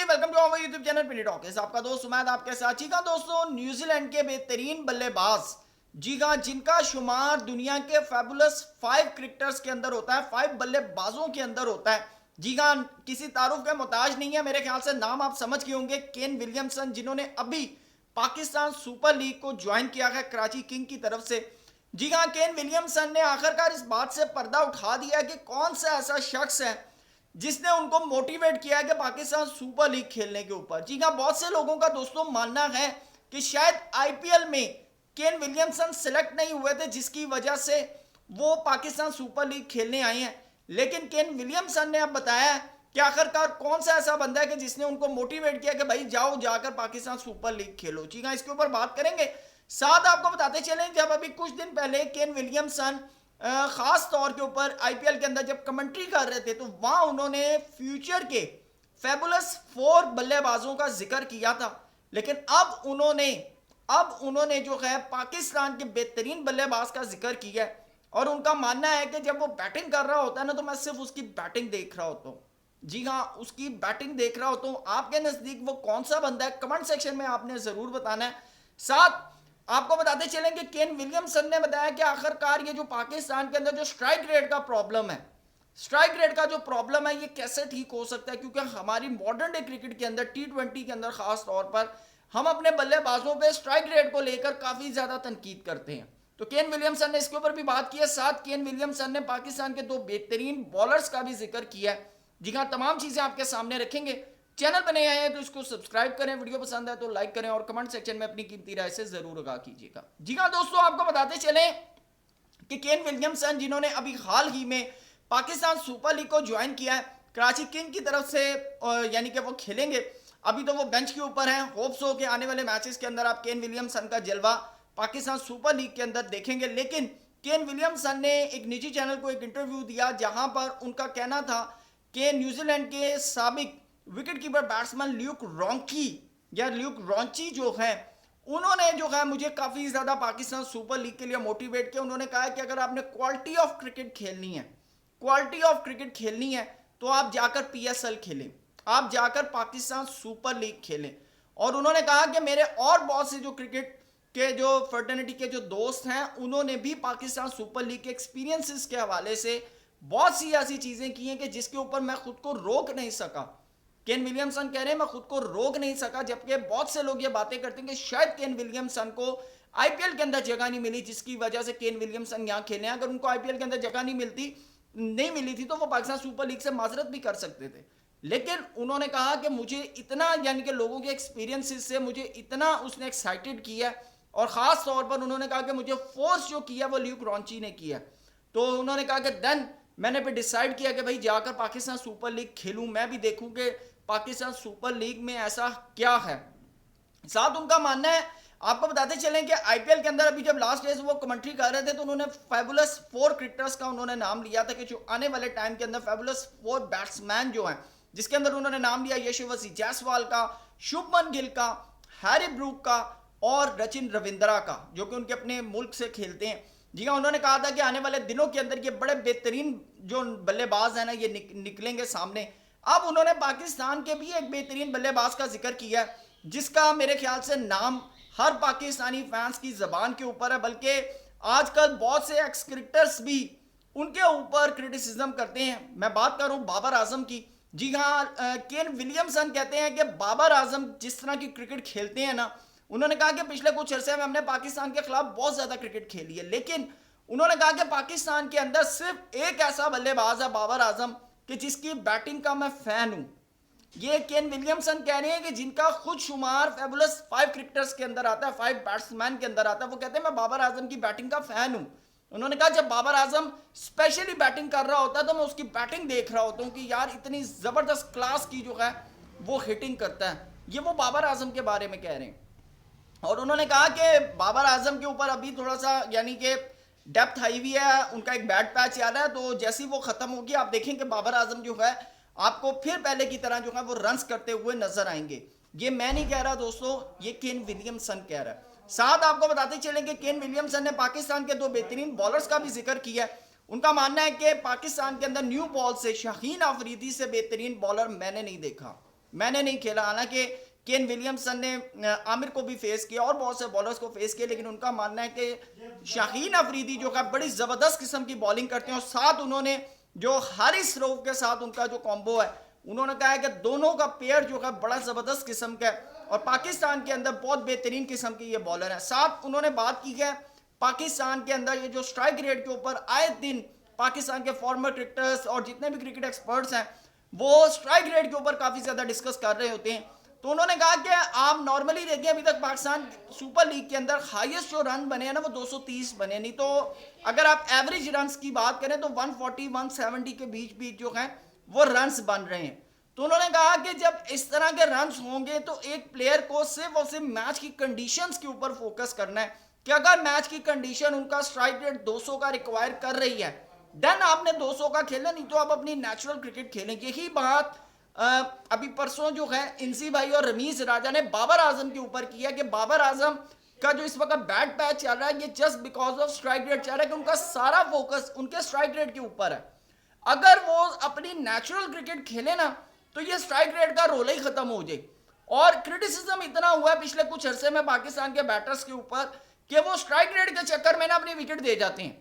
Ji, welcome to our YouTube channel पिनी talkies. आपका दोस्त उमैद आपके साथ। जी हाँ दोस्तों, न्यूजीलैंड के बेहतरीन बल्लेबाज, जी हाँ, जिनका शुमार दुनिया के फैबुलस 5 क्रिकेटर्स के अंदर होता है, 5 बल्लेबाजों के अंदर होता है। जी हाँ, किसी तारुफ का मोहताज नहीं है। मेरे ख्याल से नाम आप समझ गए होंगे, केन विलियमसन, जिन्होंने अभी पाकिस्तान सुपर लीग को ज्वाइन किया है कराची किंग की तरफ से। जी हाँ, केन विलियमसन ने आखिरकार इस बात से पर्दा उठा दिया कि कौन सा ऐसा शख्स है जिसने उनको मोटिवेट किया है कि पाकिस्तान सुपर लीग खेलने के ऊपर। जी हाँ, बहुत से लोगों का दोस्तों मानना है कि शायद आईपीएल में केन विलियमसन सिलेक्ट नहीं हुए थे, जिसकी वजह से वो पाकिस्तान सुपर लीग खेलने आए हैं। लेकिन केन विलियमसन ने अब बताया कि आखिरकार कौन सा ऐसा बंदा है कि जिसने उनको मोटिवेट किया कि भाई जाओ जाकर पाकिस्तान सुपर लीग खेलो। जी हाँ, इसके ऊपर बात करेंगे। साथ आपको बताते चलें, जब अभी कुछ दिन पहले केन विलियमसन खास तौर के ऊपर आईपीएल के अंदर जब कमेंट्री कर रहे थे, तो वहां उन्होंने फ्यूचर के फैबुलस 4 बल्लेबाजों का जिक्र किया था। लेकिन अब उन्होंने जो है पाकिस्तान के बेहतरीन बल्लेबाज का जिक्र किया है। और उनका मानना है कि जब वो बैटिंग कर रहा होता है ना, तो मैं सिर्फ उसकी बैटिंग देख रहा होता हूँ। जी हाँ, उसकी बैटिंग देख रहा होता हूँ। आपके नजदीक वो कौन सा बंदा है, कमेंट सेक्शन में आपने जरूर बताना है। साथ आपको बताते चलेंगे, केन विलियमसन ने बताया कि आखिरकार ये जो पाकिस्तान के अंदर जो स्ट्राइक रेट का प्रॉब्लम है, स्ट्राइक रेट का जो प्रॉब्लम है, ये कैसे ठीक हो सकता है। क्योंकि हमारी मॉडर्न डे क्रिकेट के अंदर टी20 के अंदर खास तौर पर हम अपने बल्लेबाजों पे स्ट्राइक रेट को लेकर काफी ज्यादा तनकीद करते हैं। तो केन विलियमसन ने इसके ऊपर भी बात की है। साथ केन विलियमसन ने पाकिस्तान के 2 बेहतरीन बॉलर्स का भी जिक्र किया है। जी हाँ, तमाम चीजें आपके सामने रखेंगे। चैनल पर नए आए हैं तो इसको सब्सक्राइब करें, वीडियो पसंद है तो लाइक करें और कमेंट सेक्शन में अपनी कीमती राय से जरूर आगाह कीजिएगा। जी हाँ दोस्तों, आपको बताते चलें कि केन विलियमसन, जिन्होंने अभी हाल ही में पाकिस्तान सुपर लीग को ज्वाइन किया है कराची किंग की तरफ से, यानी कि वो खेलेंगे। अभी तो वो बेंच के ऊपर हैं। होप्स हो कि आने वाले मैचेस के अंदर आप केन विलियमसन का जलवा पाकिस्तान सुपर लीग के अंदर देखेंगे। लेकिन केन विलियमसन ने एक निजी चैनल को एक इंटरव्यू दिया, जहां पर उनका कहना था कि न्यूजीलैंड के साबिक wicket keeper batsman Luke raunchy जो है, उन्होंने जो है मुझे काफी ज्यादा पाकिस्तान सुपर लीग के लिए मोटिवेट किया। उन्होंने कहा कि अगर आपने क्वालिटी ऑफ क्रिकेट खेलनी है तो आप जाकर पीएसएल खेलें, आप जाकर पाकिस्तान सुपर लीग खेलें। और उन्होंने कहा कि मेरे और बहुत से जो क्रिकेट के जो फर्टर्निटी के जो दोस्त हैं, उन्होंने भी पाकिस्तान सुपर लीग के एक्सपीरियंसेस के हवाले से बहुत सी ऐसी चीजें की हैं कि जिसके ऊपर मैं खुद को रोक नहीं सका। केन विलियमसन कह रहे हैं मैं खुद को रोक नहीं सका। जबकि बहुत से लोग ये बातें करते हैं कि शायद केन विलियमसन को आईपीएल के अंदर जगह नहीं मिली, जिसकी वजह से केन विलियमसन यहां खेले। अगर उनको आईपीएल के अंदर जगह नहीं मिली थी तो वो पाकिस्तान सुपर लीग से माजरत भी कर सकते थे। लेकिन उन्होंने कहा कि मुझे इतना, यानी कि लोगों के एक्सपीरियंसेस से मुझे इतना उसने एक्साइटेड किया। और खास तौर पर उन्होंने कहा कि मुझे फोर्स जो किया वो ल्यूक रॉन्ची ने किया। तो उन्होंने कहा कि देन मैंने फिर डिसाइड किया कि भाई जाकर पाकिस्तान सुपर लीग खेलूं, मैं भी देखूं कि पाकिस्तान सुपर लीग में ऐसा क्या है। साथ उनका मानना है, आपको बताते चलें कि आईपीएल के अंदर अभी जब लास्ट डेज वो कमेंट्री कर रहे थे, तो उन्होंने फैबुलस 4 क्रिकेटर्स का उन्होंने नाम लिया था कि जो आने वाले टाइम के अंदर फैबुलस 4 बैट्समैन जो हैं, जिसके अंदर उन्होंने नाम लिया यशस्वी जायसवाल का, शुभमन गिल का, हैरी ब्रूक का और सचिन रविंद्रा का, जो कि उनके अपने मुल्क से खेलते हैं। जी हाँ, उन्होंने कहा था कि आने वाले दिनों के अंदर ये बड़े बेहतरीन जो बल्लेबाज हैं ना, ये निकलेंगे सामने। अब उन्होंने पाकिस्तान के भी एक बेहतरीन बल्लेबाज का जिक्र किया है, जिसका मेरे ख्याल से नाम हर पाकिस्तानी फैंस की जबान के ऊपर है। बल्कि आजकल बहुत से एक्स क्रिकेटर्स भी उनके ऊपर क्रिटिसिज्म करते हैं। मैं बात कर रहा हूं बाबर आजम की। जी हाँ, केन विलियमसन कहते हैं कि बाबर आजम जिस तरह की क्रिकेट खेलते हैं ना, उन्होंने कहा कि पिछले कुछ अरसे में हमने पाकिस्तान के खिलाफ बहुत ज्यादा क्रिकेट खेली है। लेकिन उन्होंने कहा कि पाकिस्तान के अंदर सिर्फ एक ऐसा बल्लेबाज है, बाबर आजम, कि जिसकी बैटिंग का मैं फैन हूं। ये केन विलियमसन कह रहे हैं कि जिनका खुद शुमार फैबुलस 5 क्रिकेटर्स के अंदर आता है, 5 बैट्समैन के अंदर आता है। वो कहते हैं मैं बाबर आजम की बैटिंग का फैन हूं। उन्होंने कहा जब बाबर आजम स्पेशली बैटिंग कर रहा होता है तो मैं उसकी बैटिंग देख रहा होता हूं कि यार इतनी जबरदस्त क्लास की जो है वो हिटिंग करता है। ये वो बाबर आजम के बारे में कह रहे हैं। और उन्होंने कहा कि बाबर आजम के ऊपर अभी थोड़ा सा, यानी कि डेप्थ आई हुई है, उनका एक बैड पैच आ रहा है। तो जैसी वो खत्म होगी, आप देखेंगे बाबर आजम जो है आपको फिर पहले की तरह जो है वो रन्स करते हुए नजर आएंगे। ये मैं नहीं कह रहा दोस्तों, ये केन विलियमसन कह रहा है। साथ आपको बताते चलेंगे, केन विलियमसन ने पाकिस्तान के 2 बेहतरीन बॉलर्स का भी जिक्र किया है। उनका मानना है कि पाकिस्तान के अंदर न्यू बॉल से शाहीन अफरीदी से बेहतरीन बॉलर मैंने नहीं देखा। मैंने नहीं खेला। हालांकि केन विलियमसन ने आमिर को भी फेस किया और बहुत से बॉलर्स को फेस किया, लेकिन उनका मानना है कि शाहीन अफरीदी जो है बड़ी ज़बरदस्त किस्म की बॉलिंग करते हैं। और साथ उन्होंने जो हारिस रऊफ के साथ उनका जो कॉम्बो है, उन्होंने कहा है कि दोनों का पेयर जो है बड़ा ज़बरदस्त किस्म का है और पाकिस्तान के अंदर बहुत बेहतरीन किस्म की ये बॉलर है। साथ उन्होंने बात की है पाकिस्तान के अंदर ये जो स्ट्राइक रेट के ऊपर आए दिन पाकिस्तान के फॉर्मर क्रिकेटर्स और जितने भी क्रिकेट एक्सपर्ट्स हैं वो स्ट्राइक रेट के ऊपर काफ़ी ज़्यादा डिस्कस कर रहे होते हैं। तो उन्होंने कहा कि आप नॉर्मली देखिए अभी तक पाकिस्तान सुपर लीग के अंदर हाईएस्ट जो रन बने हैं ना वो 230 बने, नहीं तो अगर आप एवरेज रन्स की बात करें तो 140 170 के बीच बीच जो हैं वो रन्स बन रहे हैं। तो उन्होंने कहा कि जब इस तरह के रन्स होंगे तो एक प्लेयर को सिर्फ और सिर्फ मैच की कंडीशंस के ऊपर फोकस करना है कि अगर मैच की कंडीशन उनका स्ट्राइक रेट 200 का रिक्वायर कर रही है देन आपने 200 का खेलना, नहीं तो आप अपनी नेचुरल क्रिकेट खेलें। यही बात अभी परसों जो है इंसी भाई और रमीज राजा ने बाबर आजम के ऊपर किया कि बाबर आजम का जो इस वक्त बैड पैच चल रहा है ये just because of strike rate चल रहा है कि उनका सारा फोकस उनके स्ट्राइक रेट के ऊपर है। अगर वो अपनी नेचुरल क्रिकेट खेले ना तो ये स्ट्राइक रेट का रोल ही खत्म हो जाए। और क्रिटिसिज्म इतना हुआ है पिछले कुछ अरसे में पाकिस्तान के बैटर्स के ऊपर कि वो स्ट्राइक रेट के चक्कर में ना अपनी विकेट दे जाते हैं।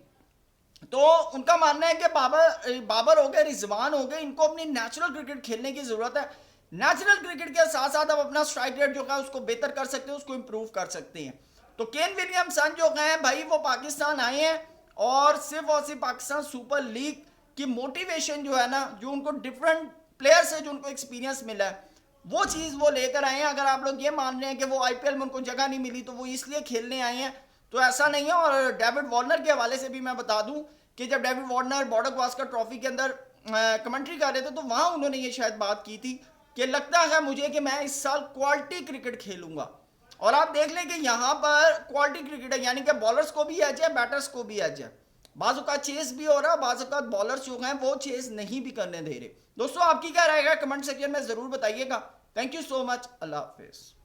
तो उनका मानना है कि बाबर हो गए, रिजवान हो गए, इनको अपनी नेचुरल क्रिकेट खेलने की जरूरत है। नेचुरल क्रिकेट के साथ साथ आप अपना स्ट्राइक रेट जो है उसको बेहतर कर सकते हैं, उसको इंप्रूव कर सकते हैं। तो केन विलियमसन जो हैं भाई वो पाकिस्तान आए हैं और सिर्फ पाकिस्तान सुपर लीग की मोटिवेशन जो है ना, जो उनको डिफरेंट प्लेयर से जो उनको एक्सपीरियंस मिला है वो चीज़ वो लेकर आए हैं। अगर आप लोग ये मान रहे हैं कि वो आईपीएल में उनको जगह नहीं मिली तो वो इसलिए खेलने आए हैं, तो ऐसा नहीं है। और डेविड वार्नर के हवाले से भी मैं बता दूं कि जब David Warner border Gavaskar trophy के अंदर कमेंट्री कर रहे थे तो वहां उन्होंने ये शायद बात की थी कि लगता है मुझे कि मैं इस साल क्वालिटी क्रिकेट खेलूंगा। और आप देख लें कि यहाँ पर क्वालिटी क्रिकेट है, यानी कि बॉलर्स को भी एज है, बैटर्स को भी एज है। बाज़ औक़ात चेस भी हो रहा है, बाज़ औक़ात बॉलर्स जो हैं वो चेस नहीं भी करने दे रहे। दोस्तों आपकी क्या राय है कमेंट सेक्शन में ज़रूर बताइएगा। Thank you so much. अल्लाह हाफिज़।